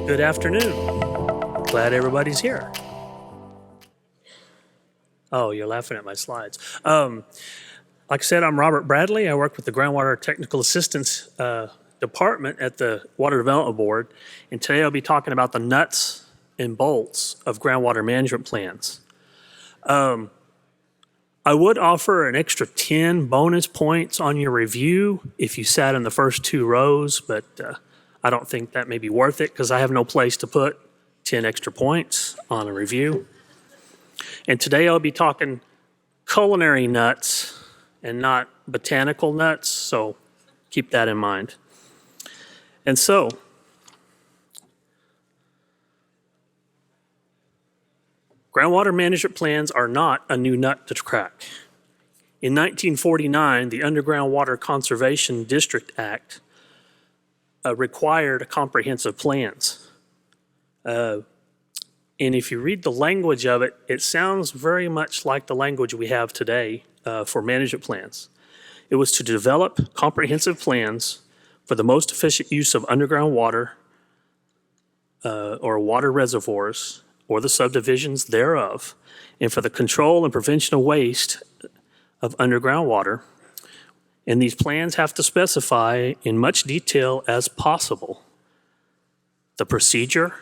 Good afternoon. Glad everybody's here. Oh, you're laughing at my slides. Like I said, I'm Robert Bradley. I work with the Groundwater Technical Assistance Department at the Water Development Board. And today I'll be talking about the nuts and bolts of groundwater management plans. I would offer an extra 10 bonus points on your review if you sat in the first two rows, but I don't think that may be worth it because I have no place to put 10 extra points on a review. And today I'll be talking culinary nuts and not botanical nuts, so keep that in mind. And so, groundwater management plans are not a new nut to crack. In 1949, the Underground Water Conservation District Act required comprehensive plans. And if you read the language of it, it sounds very much like the language we have today for management plans. It was to develop comprehensive plans for the most efficient use of underground water or water reservoirs or the subdivisions thereof, and for the control and prevention of waste of underground water. And these plans have to specify in much detail as possible the procedure,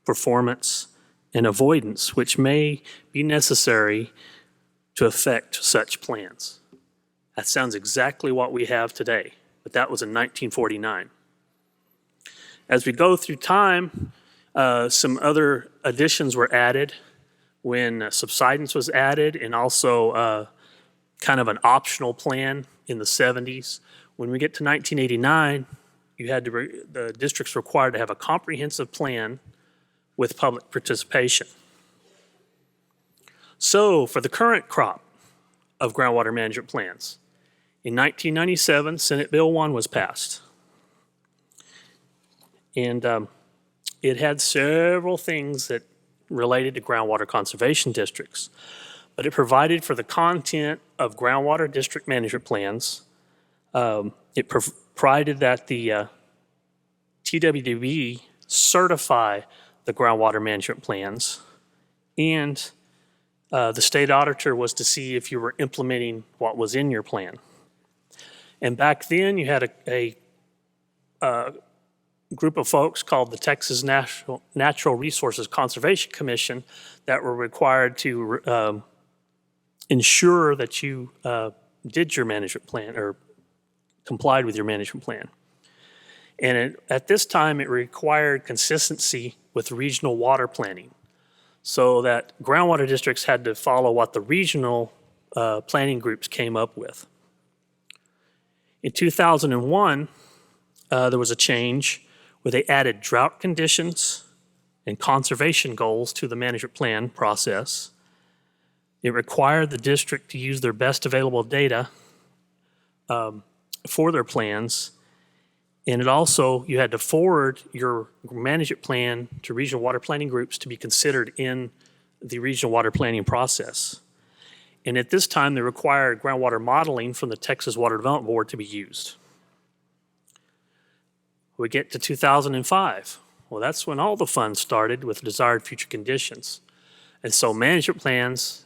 performance, and avoidance which may be necessary to effect such plans. That sounds exactly what we have today, but that was in 1949. As we go through time, some other additions were added when subsidence was added, and also kind of an optional plan in the 70s. When we get to 1989, you had the districts required to have a comprehensive plan with public participation. So for the current crop of groundwater management plans, in 1997, Senate Bill 1 was passed. And it had several things that related to groundwater conservation districts, but it provided for the content of groundwater district management plans. It provided that the TWDB certify the groundwater management plans, and the state auditor was to see if you were implementing what was in your plan. And back then you had a group of folks called the Texas Natural Resources Conservation Commission that were required to ensure that you did your management plan or complied with your management plan. And at this time, it required consistency with regional water planning, so that groundwater districts had to follow what the regional planning groups came up with. In 2001, there was a change where they added drought conditions and conservation goals to the management plan process. It required the district to use their best available data for their plans. And it also, you had to forward your management plan to regional water planning groups to be considered in the regional water planning process. And at this time, they required groundwater modeling from the Texas Water Development Board to be used. We get to 2005. Well, that's when all the fun started with desired future conditions. And so management plans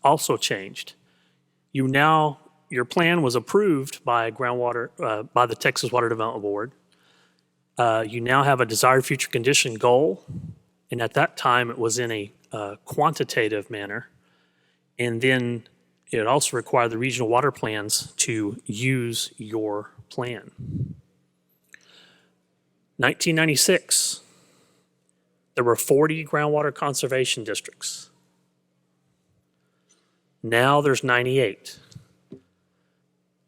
also changed. Your plan was approved by by the Texas Water Development Board. You now have a desired future condition goal, and at that time it was in a quantitative manner. And then it also required the regional water plans to use your plan. 1996, there were 40 groundwater conservation districts. Now there's 98.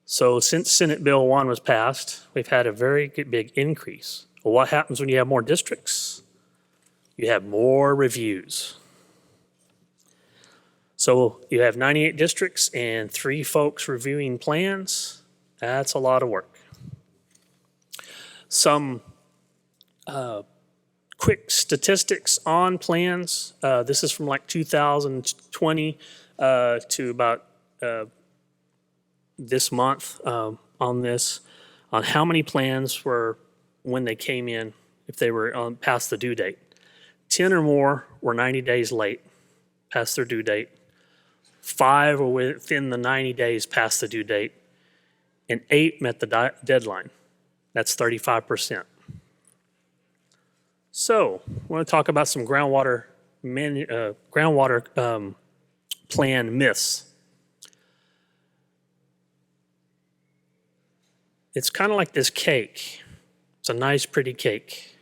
So since Senate Bill 1 was passed, we've had a very big increase. Well, what happens when you have more districts? You have more reviews. So you have 98 districts and 3 folks reviewing plans. That's a lot of work. Some quick statistics on plans. This is from like 2020 to about this month on how many plans were, when they came in, if they were past the due date. 10 or more were 90 days late, past their due date. 5 were within the 90 days past the due date, and 8 met the deadline. That's 35%. So, I want to talk about some groundwater plan myths. It's kind of like this cake. It's a nice, pretty cake.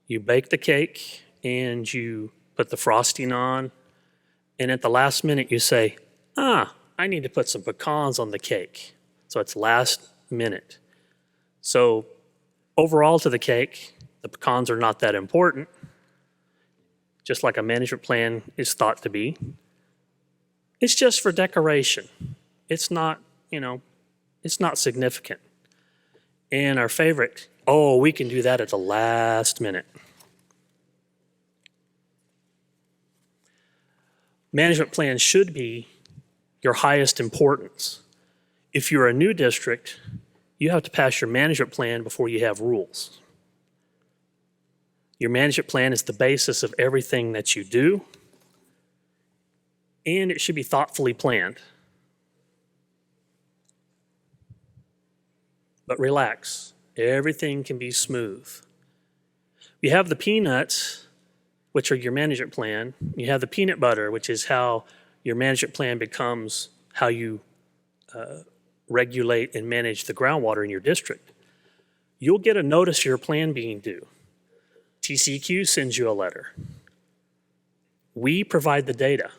You bake the cake and you put the frosting on, and at the last minute you say, I need to put some pecans on the cake. So it's last minute. So overall to the cake, the pecans are not that important, just like a management plan is thought to be. It's just for decoration. It's not, it's not significant. And our favorite, we can do that at the last minute. Management plans should be your highest importance. If you're a new district, you have to pass your management plan before you have rules. Your management plan is the basis of everything that you do, and it should be thoughtfully planned. But relax, everything can be smooth. You have the peanuts, which are your management plan. You have the peanut butter, which is how your management plan becomes how you regulate and manage the groundwater in your district. You'll get a notice of your plan being due. TCQ sends you a letter. We provide the data,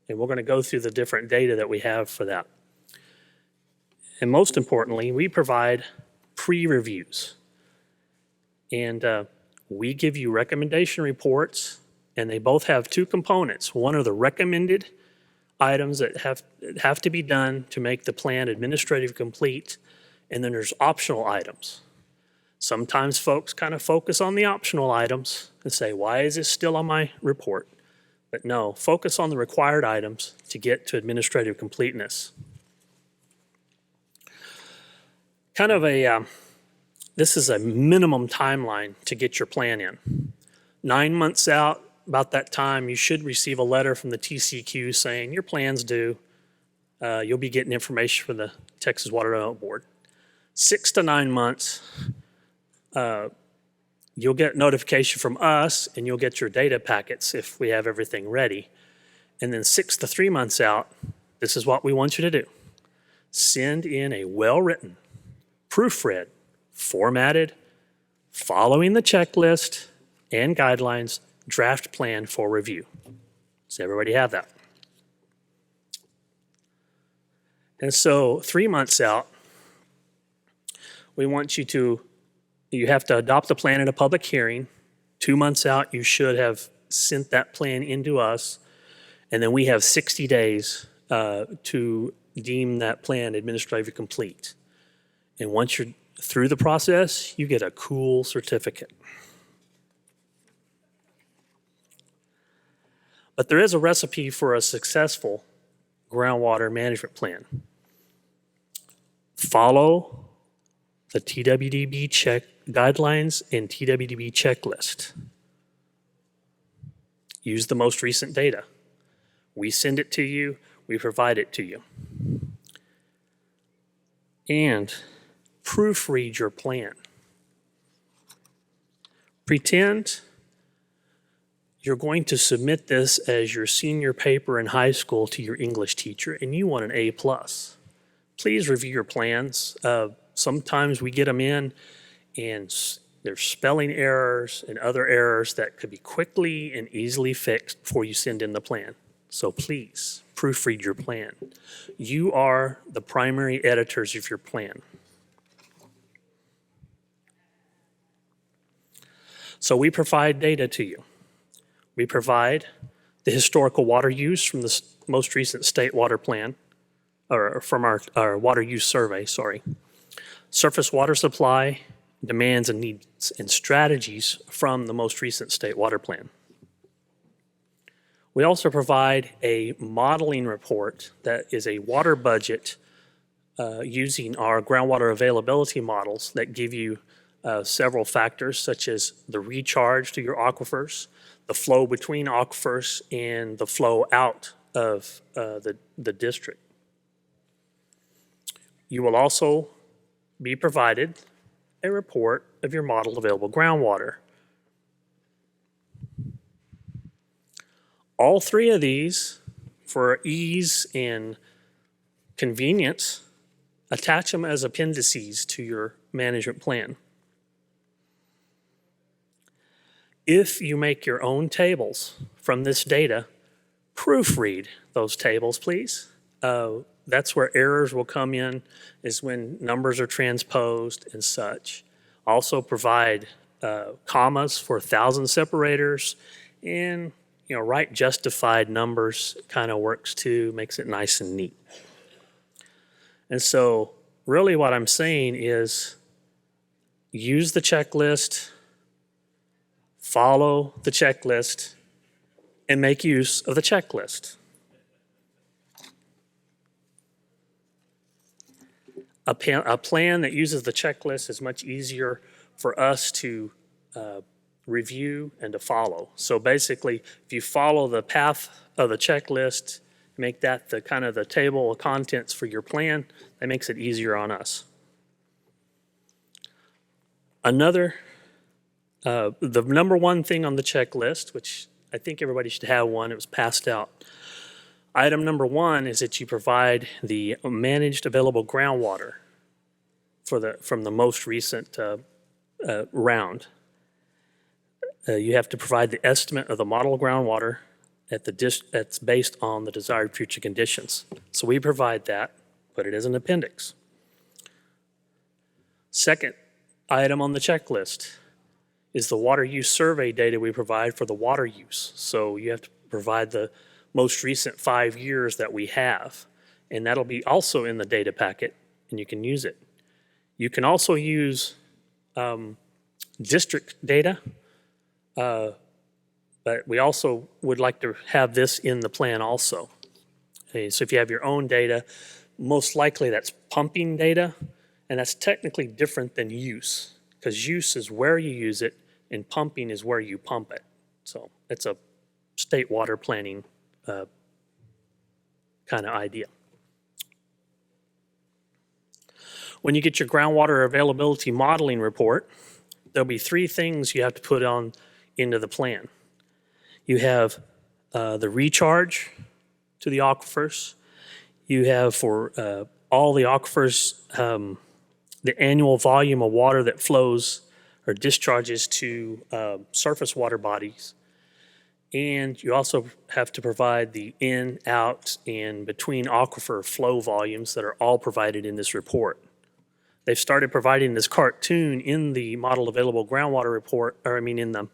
and we're going to go through the different data that we have for that. And most importantly, we provide pre-reviews. And we give you recommendation reports, and they both have two components. One are the recommended items that have to be done to make the plan administrative complete, and then there's optional items. Sometimes folks kind of focus on the optional items and say, why is this still on my report? But no, focus on the required items to get to administrative completeness. Kind of this is a minimum timeline to get your plan in. 9 months out, about that time, you should receive a letter from the TCQ saying your plan's due. You'll be getting information from the Texas Water Development Board. 6 to 9 months, you'll get notification from us, and you'll get your data packets if we have everything ready. And then 6 to 3 months out, this is what we want you to do. Send in a well-written, proofread, formatted, following the checklist and guidelines, draft plan for review. Does everybody have that? And so 3 months out, we want you have to adopt the plan at a public hearing. 2 months out, you should have sent that plan into us, and then we have 60 days to deem that plan administratively complete. And once you're through the process, you get a cool certificate. But there is a recipe for a successful groundwater management plan. Follow the TWDB guidelines and TWDB checklist. Use the most recent data. We send it to you, we provide it to you. And proofread your plan. Pretend you're going to submit this as your senior paper in high school to your English teacher, and you want an A+. Please review your plans. Sometimes we get them in, and there's spelling errors and other errors that could be quickly and easily fixed before you send in the plan. So please, proofread your plan. You are the primary editors of your plan. So we provide data to you. We provide the historical water use from the most recent state water plan, or from our water use survey, surface water supply, demands and needs and strategies from the most recent state water plan. We also provide a modeling report that is a water budget using our groundwater availability models that give you several factors such as the recharge to your aquifers, the flow between aquifers, and the flow out of the district. You will also be provided a report of your model available groundwater. All three of these, for ease and convenience, attach them as appendices to your management plan. If you make your own tables from this data, proofread those tables, please. That's where errors will come in, is when numbers are transposed and such. Also provide commas for 1,000 separators, and write justified numbers kind of works too, makes it nice and neat. And so really what I'm saying is use the checklist, follow the checklist, and make use of the checklist. A plan that uses the checklist is much easier for us to review and to follow. So basically, if you follow the path of the checklist, make that the kind of the table of contents for your plan, that makes it easier on us. The number one thing on the checklist, which I think everybody should have one, it was passed out. Item number one is that you provide the managed available groundwater from the most recent round. You have to provide the estimate of the model groundwater that's based on the desired future conditions. So we provide that, put it as an appendix. Second item on the checklist is the water use survey data we provide for the water use. So you have to provide the most recent 5 years that we have, and that'll be also in the data packet, and you can use it. You can also use district data, but we also would like to have this in the plan also. Okay, so if you have your own data, most likely that's pumping data, and that's technically different than use, because use is where you use it, and pumping is where you pump it. So it's a state water planning kind of idea. When you get your groundwater availability modeling report, there'll be 3 things you have to put on into the plan. You have the recharge to the aquifers. You have for all the aquifers, the annual volume of water that flows or discharges to surface water bodies. And you also have to provide the in, out, and between aquifer flow volumes that are all provided in this report. They've started providing this cartoon in the model available groundwater report, in the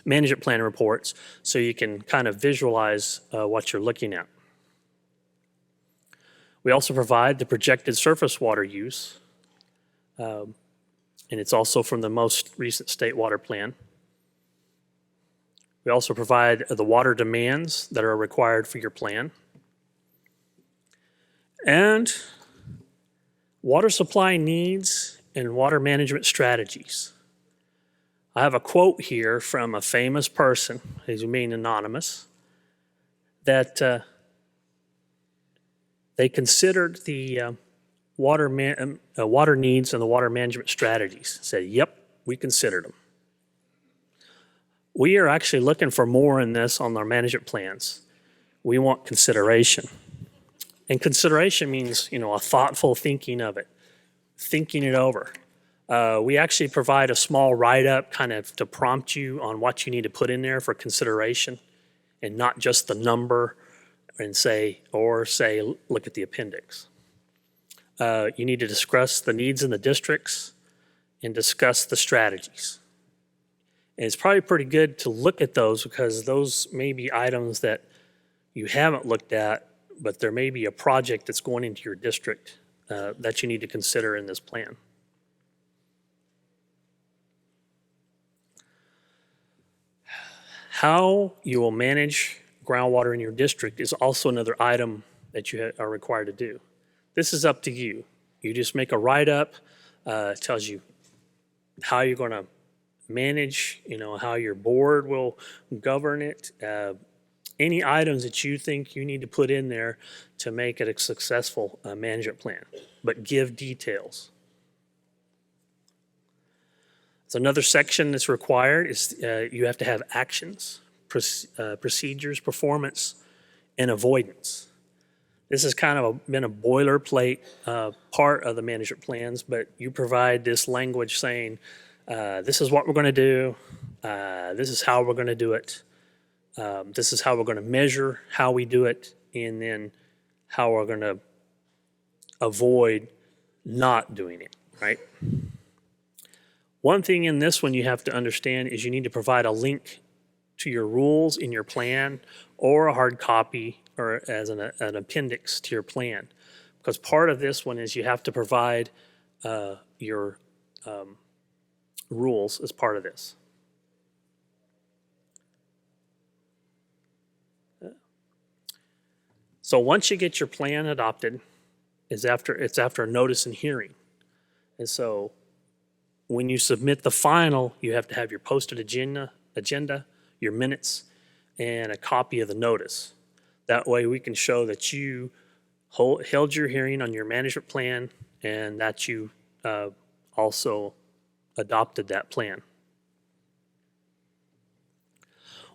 management plan reports, so you can kind of visualize what you're looking at. We also provide the projected surface water use, and it's also from the most recent state water plan. We also provide the water demands that are required for your plan, and water supply needs and water management strategies. I have a quote here from a famous person, he's being anonymous, that they considered the water needs and the water management strategies. Said, yep, we considered them. We are actually looking for more in this on our management plans. We want consideration. And consideration means, a thoughtful thinking of it, thinking it over. We actually provide a small write-up kind of to prompt you on what you need to put in there for consideration, and not just the number and say, look at the appendix. You need to discuss the needs in the districts and discuss the strategies. And it's probably pretty good to look at those, because those may be items that you haven't looked at, but there may be a project that's going into your district that you need to consider in this plan. How you will manage groundwater in your district is also another item that you are required to do. This is up to you. You just make a write-up, tells you how you're going to manage, how your board will govern it, any items that you think you need to put in there to make it a successful management plan, but give details. So another section that's required is you have to have actions, procedures, performance, and avoidance. This has kind of been a boilerplate part of the management plans, but you provide this language saying, this is what we're going to do, this is how we're going to do it, this is how we're going to measure how we do it, and then how we're going to avoid not doing it, right? One thing in this one you have to understand is you need to provide a link to your rules in your plan or a hard copy or as an appendix to your plan. Because part of this one is you have to provide your rules as part of this. So once you get your plan adopted, it's after a notice and hearing. And so when you submit the final, you have to have your posted agenda, your minutes, and a copy of the notice. That way we can show that you held your hearing on your management plan and that you also adopted that plan.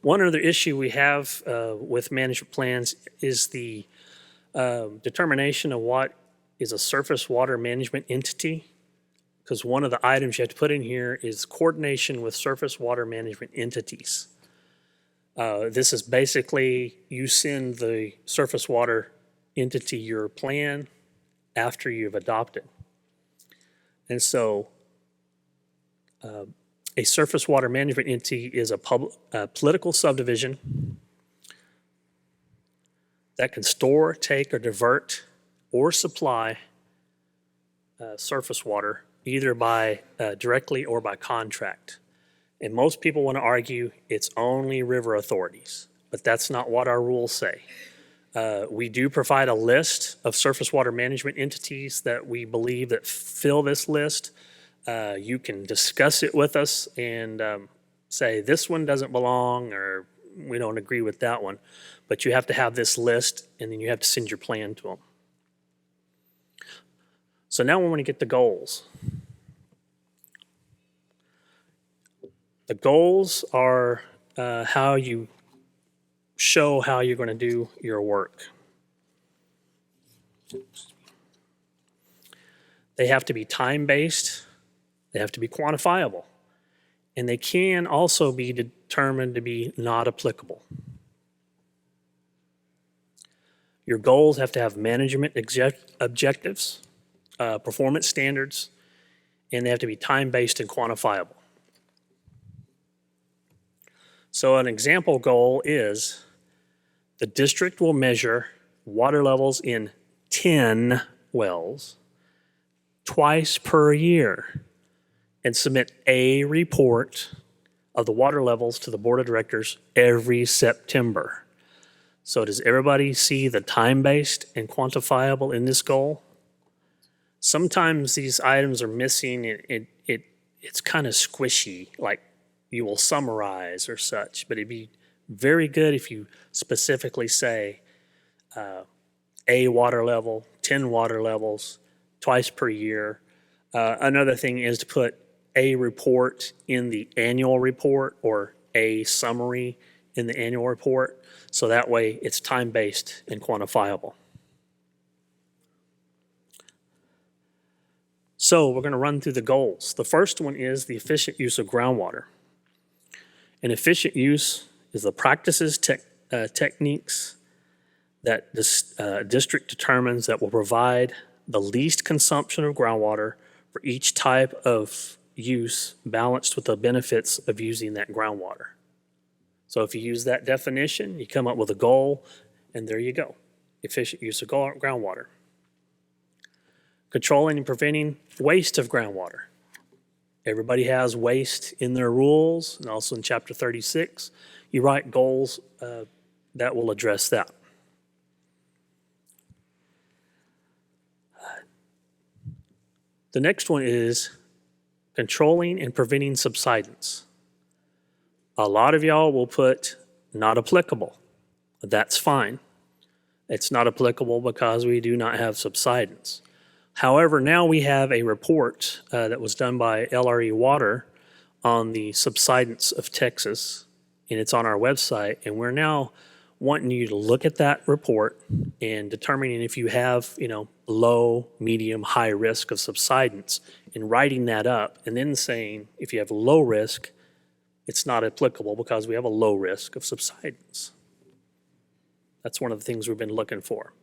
One other issue we have with management plans is the determination of what is a surface water management entity, because one of the items you have to put in here is coordination with surface water management entities. This is basically you send the surface water entity your plan after you've adopted. And so a surface water management entity is a political subdivision that can store, take, or divert, or supply surface water either by directly or by contract. And most people want to argue it's only river authorities, but that's not what our rules say. We do provide a list of surface water management entities that we believe that fill this list. You can discuss it with us and say this one doesn't belong or we don't agree with that one. But you have to have this list and then you have to send your plan to them. So now we want to get the goals. The goals are how you show how you're going to do your work. They have to be time-based. They have to be quantifiable. And they can also be determined to be not applicable. Your goals have to have management objectives, performance standards, and they have to be time-based and quantifiable. So an example goal is the district will measure water levels in 10 wells twice per year and submit a report of the water levels to the board of directors every September. So does everybody see the time-based and quantifiable in this goal? Sometimes these items are missing. It's kind of squishy, like you will summarize or such, but it'd be very good if you specifically say a water level, 10 water levels, twice per year. Another thing is to put a report in the annual report or a summary in the annual report. So that way it's time-based and quantifiable. So we're going to run through the goals. The first one is the efficient use of groundwater. And efficient use is the practices, techniques that this district determines that will provide the least consumption of groundwater for each type of use balanced with the benefits of using that groundwater. So if you use that definition, you come up with a goal, and there you go. Efficient use of groundwater. Controlling and preventing waste of groundwater. Everybody has waste in their rules, and also in Chapter 36, you write goals that will address that. The next one is controlling and preventing subsidence. A lot of y'all will put not applicable. That's fine. It's not applicable because we do not have subsidence. However, now we have a report that was done by LRE Water on the subsidence of Texas, and it's on our website, and we're now wanting you to look at that report and determining if you have, low, medium, high risk of subsidence, and writing that up, and then saying if you have low risk, it's not applicable because we have a low risk of subsidence. That's one of the things we've been looking for.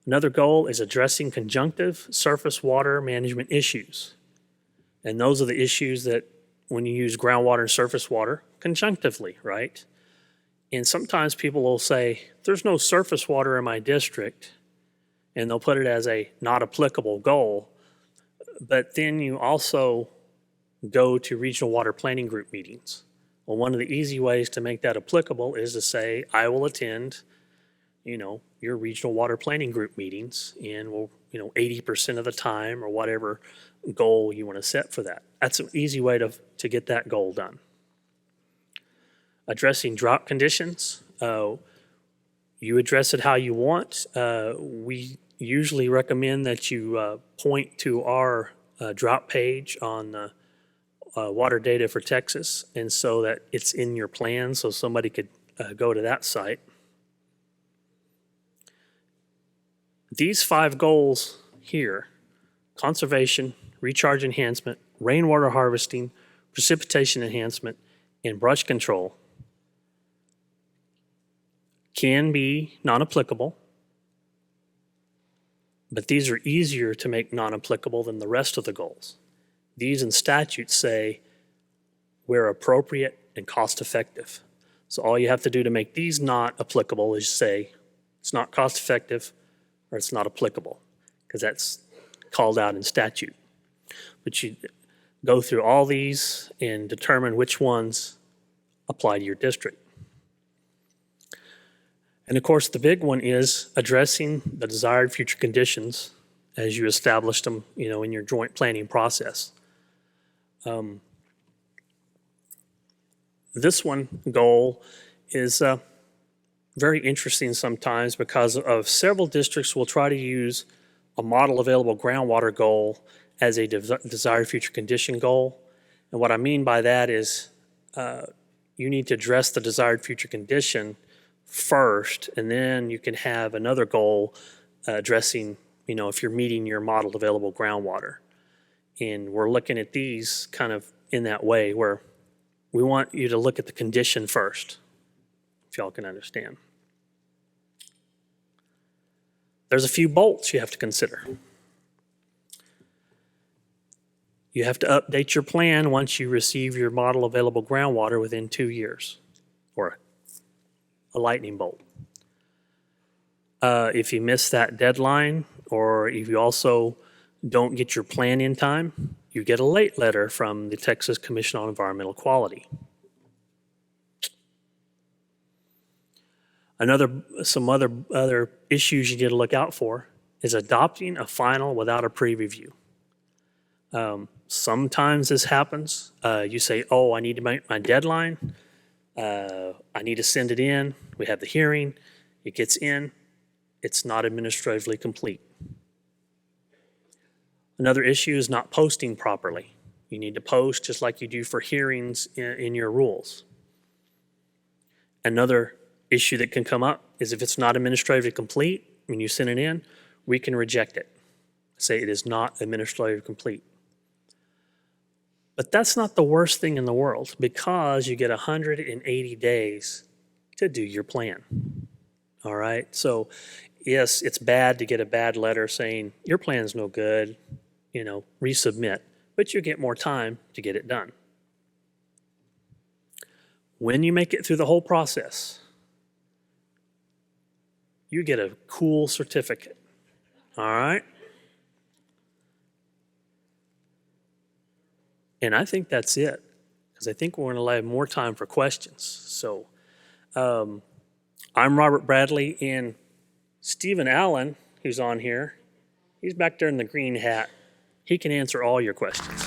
Another goal is addressing conjunctive surface water management issues. And those are the issues that when you use groundwater and surface water conjunctively, right? And sometimes people will say, there's no surface water in my district, and they'll put it as a not applicable goal. But then you also go to regional water planning group meetings. Well, one of the easy ways to make that applicable is to say, I will attend, your regional water planning group meetings, and will, 80% of the time or whatever goal you want to set for that. That's an easy way to get that goal done. Addressing drought conditions. You address it how you want. We usually recommend that you point to our drought page on the water data for Texas, and so that it's in your plan so somebody could go to that site. These 5 goals here: conservation, recharge enhancement, rainwater harvesting, precipitation enhancement, and brush control, can be non-applicable, but these are easier to make non-applicable than the rest of the goals. These in statutes say where appropriate and cost-effective. So all you have to do to make these not applicable is say it's not cost-effective or it's not applicable, because that's called out in statute. But you go through all these and determine which ones apply to your district. And of course, the big one is addressing the desired future conditions as you established them, in your joint planning process. This one goal is very interesting sometimes because of several districts will try to use a model available groundwater goal as a desired future condition goal. And what I mean by that is you need to address the desired future condition first, and then you can have another goal addressing, if you're meeting your modeled available groundwater. And we're looking at these kind of in that way where we want you to look at the condition first, if y'all can understand. There's a few bolts you have to consider. You have to update your plan once you receive your model available groundwater within 2 years, or a lightning bolt. If you miss that deadline, or if you also don't get your plan in time, you get a late letter from the Texas Commission on Environmental Quality. Some other issues you need to look out for is adopting a final without a pre-review. Sometimes this happens. You say, I need to make my deadline. I need to send it in. We have the hearing. It gets in. It's not administratively complete. Another issue is not posting properly. You need to post just like you do for hearings in your rules. Another issue that can come up is if it's not administratively complete, when you send it in, we can reject it. Say it is not administratively complete. But that's not the worst thing in the world, because you get 180 days to do your plan. All right? So yes, it's bad to get a bad letter saying your plan's no good, resubmit, but you get more time to get it done. When you make it through the whole process, you get a cool certificate. All right? And I think that's it, because I think we're going to have more time for questions. So I'm Robert Bradley, and Stephen Allen, who's on here, He's back there in the green hat. He can answer all your questions.